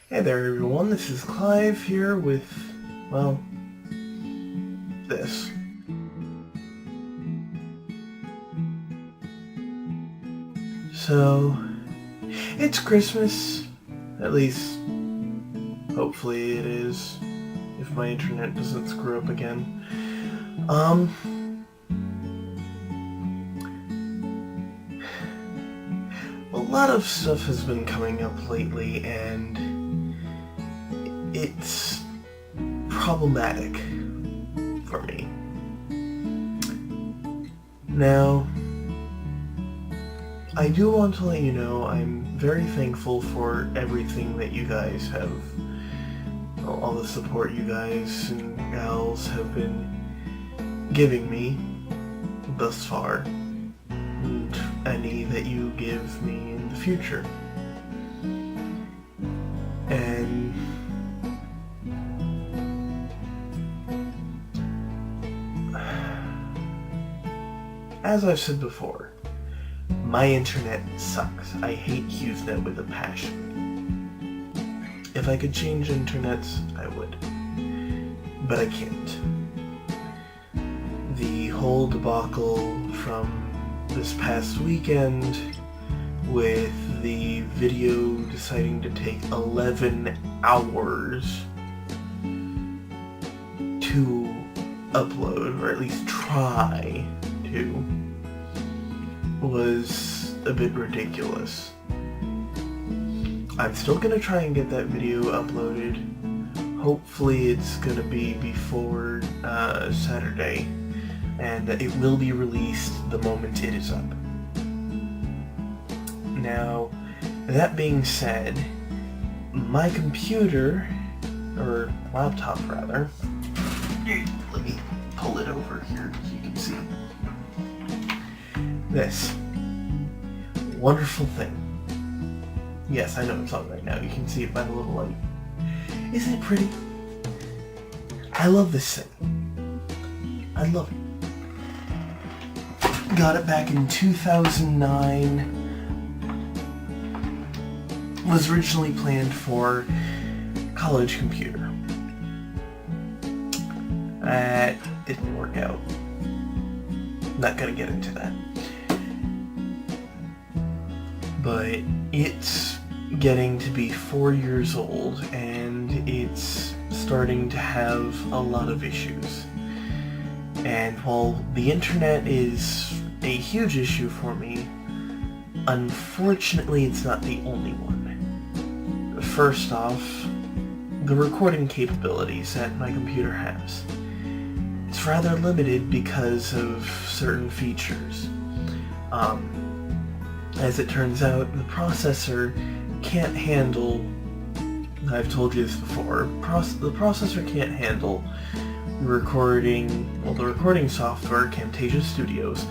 Hey there everyone, this is Clive here with, well, this. So, it's Christmas, at least, hopefully it is, if my internet doesn't screw up again. A lot of stuff has been coming up lately, and it's problematic for me. Now, I do want to let you know I'm very thankful for everything that you guys have, all the support you guys and gals have been giving me thus far, and any that you give me in the future. And as I've said before, my internet sucks. I hate HughesNet with a passion. If I could change internets, I would. But I can't. The whole debacle from this past weekend with the video deciding to take 11 hours to upload, or at least try to, was a bit ridiculous. I'm still gonna try and get that video uploaded. Hopefully it's gonna be before Saturday, and it will be released the moment it is up. Now, that being said, my computer, or laptop rather, let me pull it over here so you can see. This wonderful thing. Yes, I know it's on right now. You can see it by the little light. Isn't it pretty? I love this thing. I love it. Got it back in 2009. Was originally planned for college computer. That didn't work out. Not gonna get into that. But it's getting to be 4 years old, and it's starting to have a lot of issues. And while the internet is a huge issue for me, unfortunately it's not the only one. First off, the recording capabilities that my computer has. It's rather limited because of certain features. As it turns out, the processor can't handle, I've told you this before, the processor can't handle the recording software, Camtasia Studios,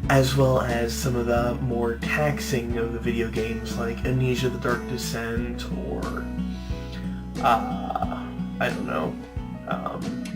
as well as some of the more taxing of the video games like Amnesia the Dark Descent, or, I don't know,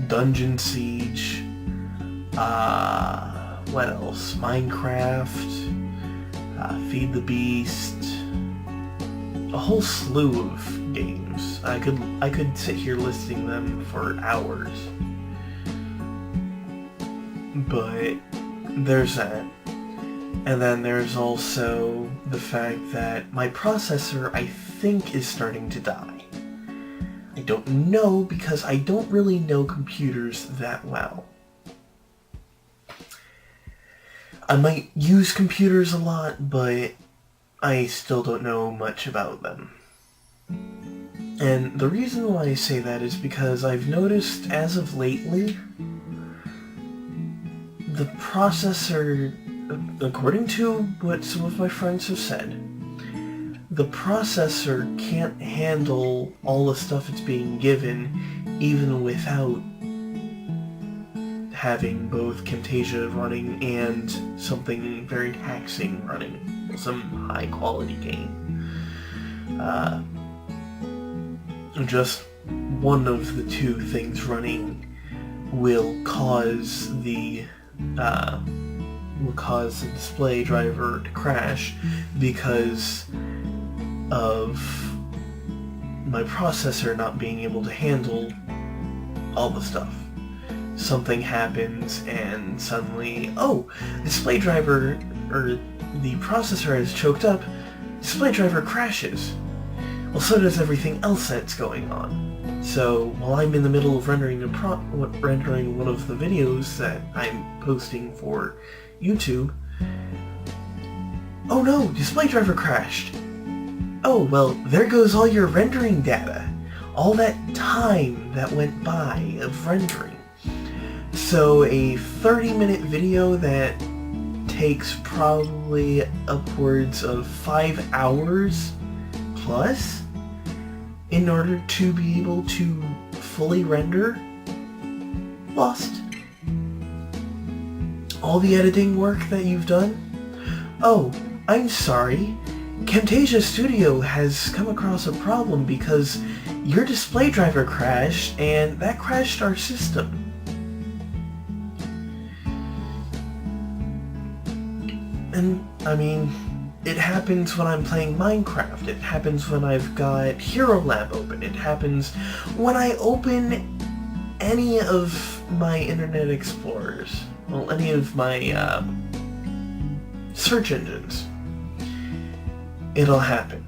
Dungeon Siege, what else, Minecraft, Feed the Beast, a whole slew of games. I could sit here listing them for hours. But there's that. And then there's also the fact that my processor, I think, is starting to die. I don't know, because I don't really know computers that well. I might use computers a lot, but I still don't know much about them. And the reason why I say that is because I've noticed, as of lately, the processor, according to what some of my friends have said, the processor can't handle all the stuff it's being given, even without having both Camtasia running and something very taxing running, some high quality game. Just one of the two things running will cause the display driver to crash because of my processor not being able to handle all the stuff. Something happens and suddenly, oh, display driver, or the processor is choked up, display driver crashes. Well, so does everything else that's going on. So while I'm in the middle of rendering one of the videos that I'm posting for YouTube, oh no, display driver crashed. Oh, well, there goes all your rendering data. All that time that went by of rendering. So a 30-minute video that takes probably upwards of 5 hours plus in order to be able to fully render, lost. All the editing work that you've done? Oh, I'm sorry. Camtasia Studio has come across a problem because your display driver crashed and that crashed our system. And, I mean, it happens when I'm playing Minecraft, it happens when I've got Hero Lab open, it happens when I open any of my Internet Explorers, well, any of my search engines. It'll happen.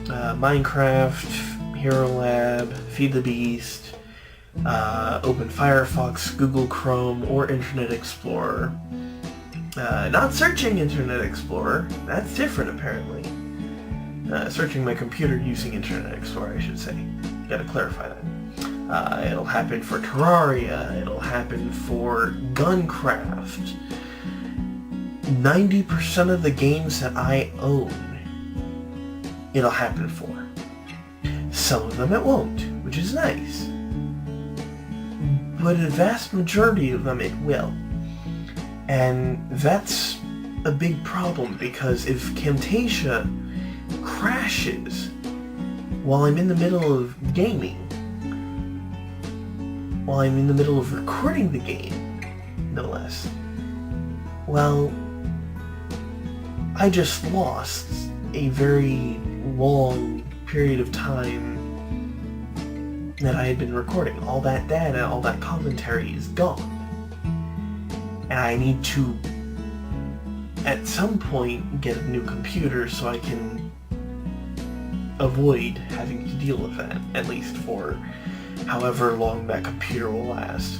Minecraft, Hero Lab, Feed the Beast, open Firefox, Google Chrome, or Internet Explorer. Not searching Internet Explorer, that's different apparently. Searching my computer using Internet Explorer, I should say. Gotta clarify that. It'll happen for Terraria, it'll happen for Guncraft. 90% of the games that I own, it'll happen for. Some of them it won't, which is nice. But a vast majority of them it will. And that's a big problem, because if Camtasia crashes while I'm in the middle of gaming, while I'm in the middle of recording the game, no less, well, I just lost a very long period of time that I had been recording. All that data, all that commentary is gone. And I need to, at some point, get a new computer so I can avoid having to deal with that, at least for however long that computer will last.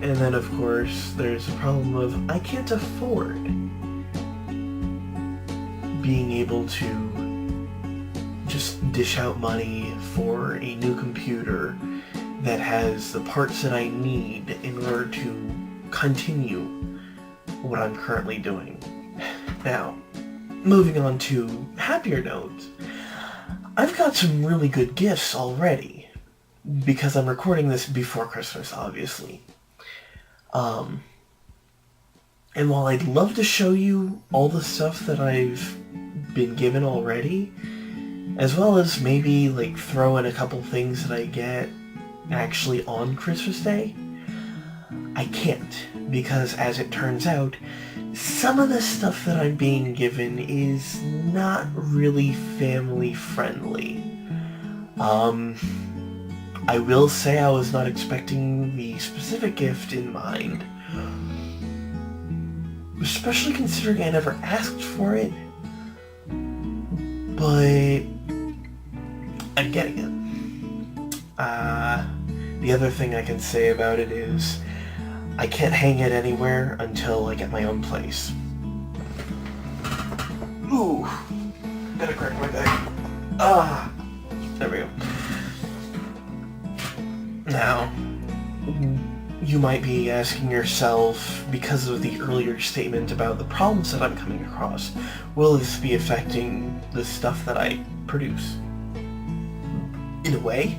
And then, of course, there's the problem of I can't afford being able to just dish out money for a new computer that has the parts that I need in order to continue what I'm currently doing. Now, moving on to happier notes, I've got some really good gifts already, because I'm recording this before Christmas, obviously. And while I'd love to show you all the stuff that I've been given already, as well as maybe like throw in a couple things that I get actually on Christmas Day, I can't, because as it turns out, some of the stuff that I'm being given is not really family friendly. I will say I was not expecting the specific gift in mind, especially considering I never asked for it, but I'm getting it. The other thing I can say about it is I can't hang it anywhere until I get my own place. Ooh, gotta crack my back. There we go. Now, you might be asking yourself, because of the earlier statement about the problems that I'm coming across, will this be affecting the stuff that I produce? In a way,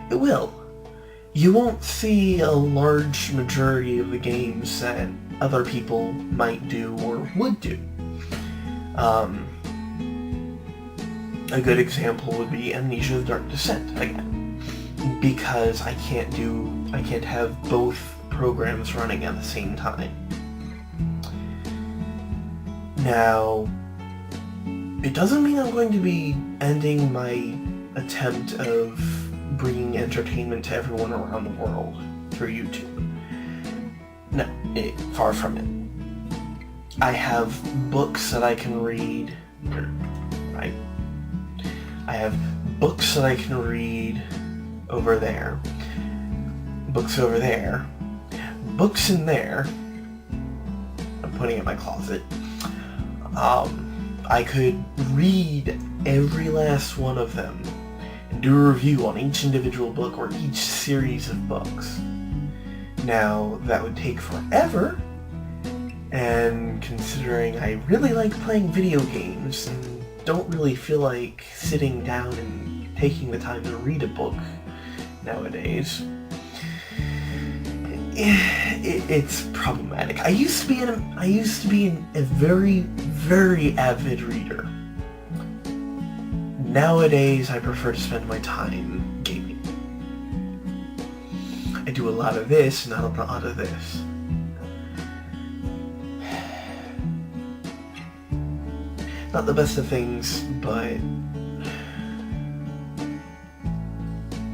it will. You won't see a large majority of the games that other people might do or would do. A good example would be Amnesia: The Dark Descent, again, because I can't have both programs running at the same time. Now, it doesn't mean I'm going to be ending my attempt of bringing entertainment to everyone around the world through YouTube. No, far from it. I have books that I can read. I have books that I can read over there. Books over there. Books in there. I'm putting it in my closet. I could read every last one of them and do a review on each individual book or each series of books. Now, that would take forever, and considering I really like playing video games and don't really feel like sitting down and taking the time to read a book nowadays, it's problematic. I used to be a very, very avid reader. Nowadays, I prefer to spend my time gaming. I do a lot of this, not a lot of this. Not the best of things, but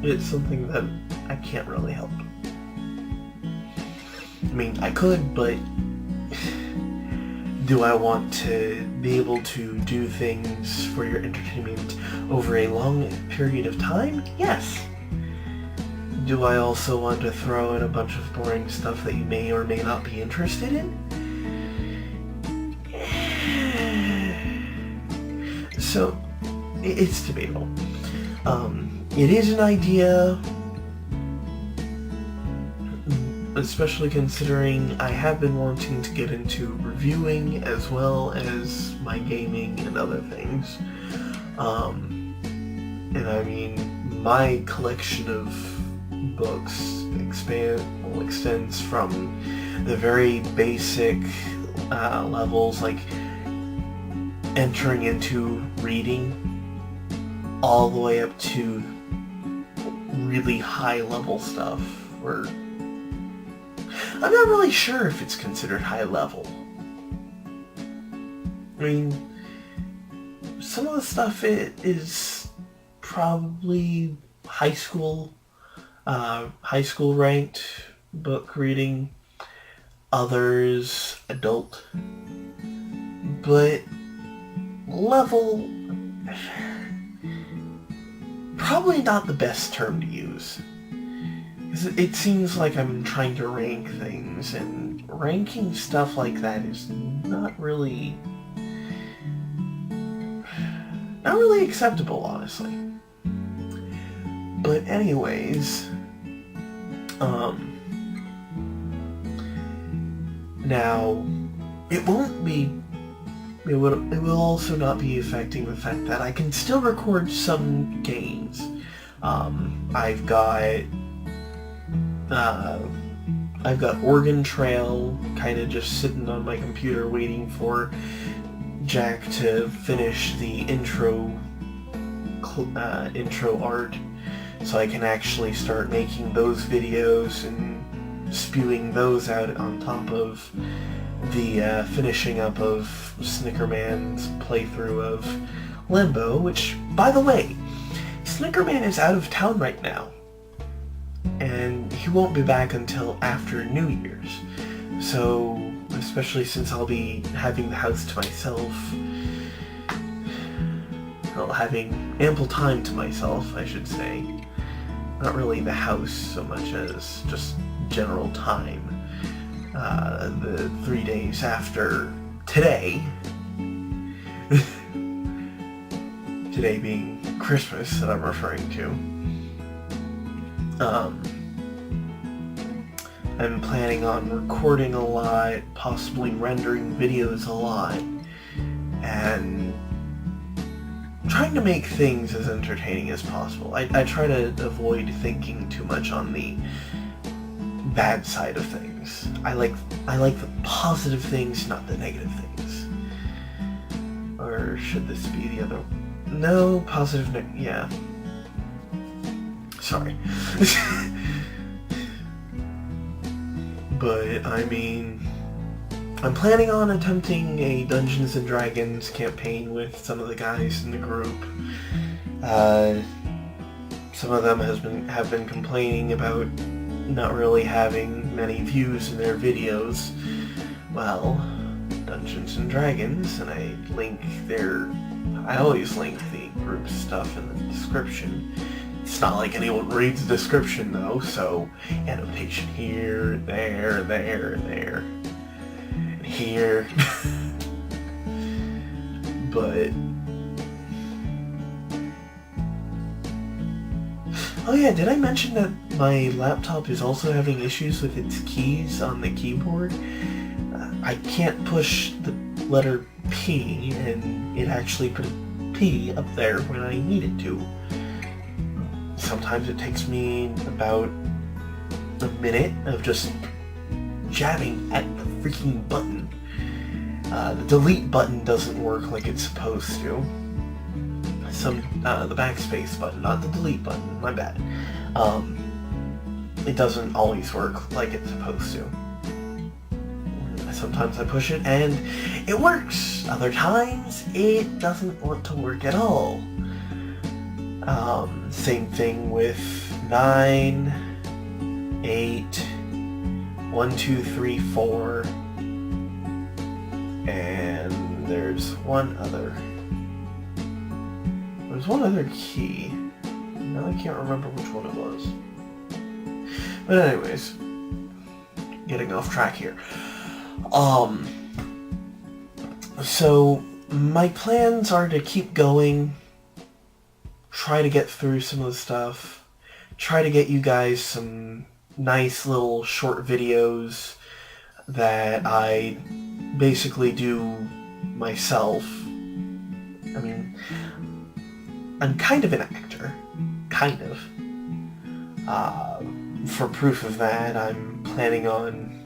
it's something that I can't really help. I mean, I could, but do I want to be able to do things for your entertainment over a long period of time? Yes. Do I also want to throw in a bunch of boring stuff that you may or may not be interested in? So, it's debatable. It is an idea, especially considering I have been wanting to get into reviewing as well as my gaming and other things. And I mean, my collection of books extends from the very basic levels, like entering into reading, all the way up to really high level stuff, where I'm not really sure if it's considered high level. I mean, some of the stuff is probably high school ranked book reading, others adult, but level, probably not the best term to use. It seems like I'm trying to rank things, and ranking stuff like that is not really acceptable, honestly. But anyways, now it will also not be affecting the fact that I can still record some games. I've got Oregon Trail kind of just sitting on my computer waiting for Jack to finish the intro art so I can actually start making those videos and spewing those out on top of the finishing up of Snickerman's playthrough of Limbo, which, by the way, Snickerman is out of town right now, and he won't be back until after New Year's. So, especially since I'll be having the house to myself, well, having ample time to myself, I should say. Not really the house so much as just general time. The 3 days after today, today being Christmas that I'm referring to, I'm planning on recording a lot, possibly rendering videos a lot, and trying to make things as entertaining as possible. I try to avoid thinking too much on the bad side of things. I like the positive things, not the negative things. Or should this be the other? No, positive, yeah. Sorry. But, I mean, I'm planning on attempting a Dungeons and Dragons campaign with some of the guys in the group. Some of them have been complaining about not really having many views in their videos. Well, Dungeons and Dragons, and I always link the group stuff in the description. It's not like anyone reads the description though, so annotation here, there, and here. But oh yeah, did I mention that my laptop is also having issues with its keys on the keyboard? I can't push the letter P, and it actually put a P up there when I need it to. Sometimes it takes me about a minute of just jabbing at the freaking button. The delete button doesn't work like it's supposed to. The backspace button, not the delete button, my bad. It doesn't always work like it's supposed to. Sometimes I push it and it works. Other times it doesn't want to work at all. Same thing with 9, 8, 1, 2, 3, 4, and there's one other key. Now I can't remember which one it was. But anyways, getting off track here. So my plans are to keep going, try to get through some of the stuff, try to get you guys some nice little short videos that I basically do myself. I mean, I'm kind of an actor. Kind of. For proof of that, I'm planning on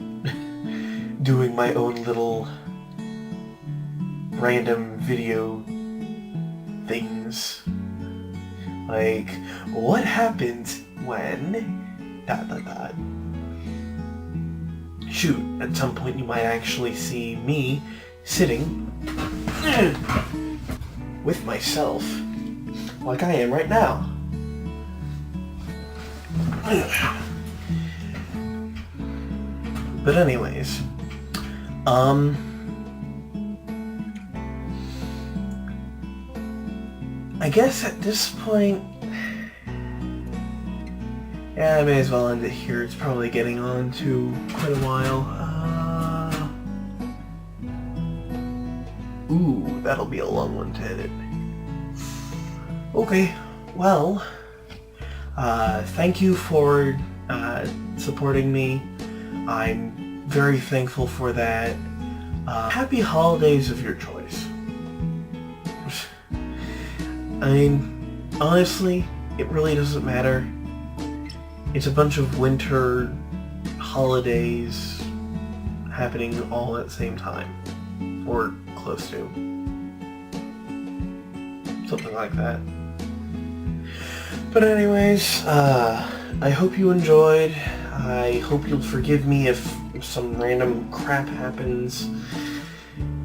doing my own little random video things. Like, what happens when... ... Shoot, at some point you might actually see me sitting with myself, like I am right now. But anyways, I guess at this point, yeah, I may as well end it here. It's probably getting on to quite a while. Ooh, that'll be a long one to edit. Okay, well, thank you for supporting me. I'm very thankful for that. Happy holidays of your choice. I mean, honestly, it really doesn't matter. It's a bunch of winter holidays happening all at the same time. Or close to. Something like that. But anyways, I hope you enjoyed. I hope you'll forgive me if some random crap happens.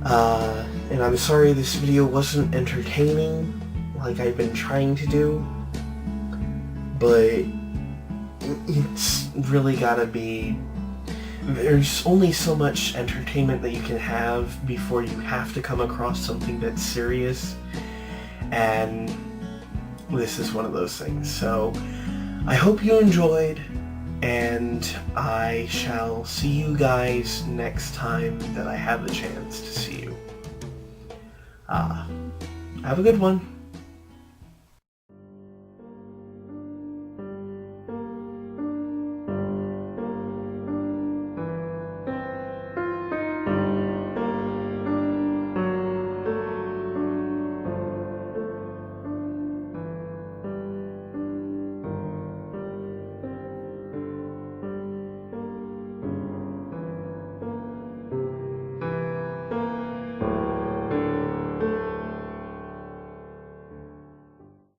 And I'm sorry this video wasn't entertaining like I've been trying to do. But it's really gotta be... There's only so much entertainment that you can have before you have to come across something that's serious. And this is one of those things. So I hope you enjoyed, and I shall see you guys next time that I have the chance to see you. Have a good one.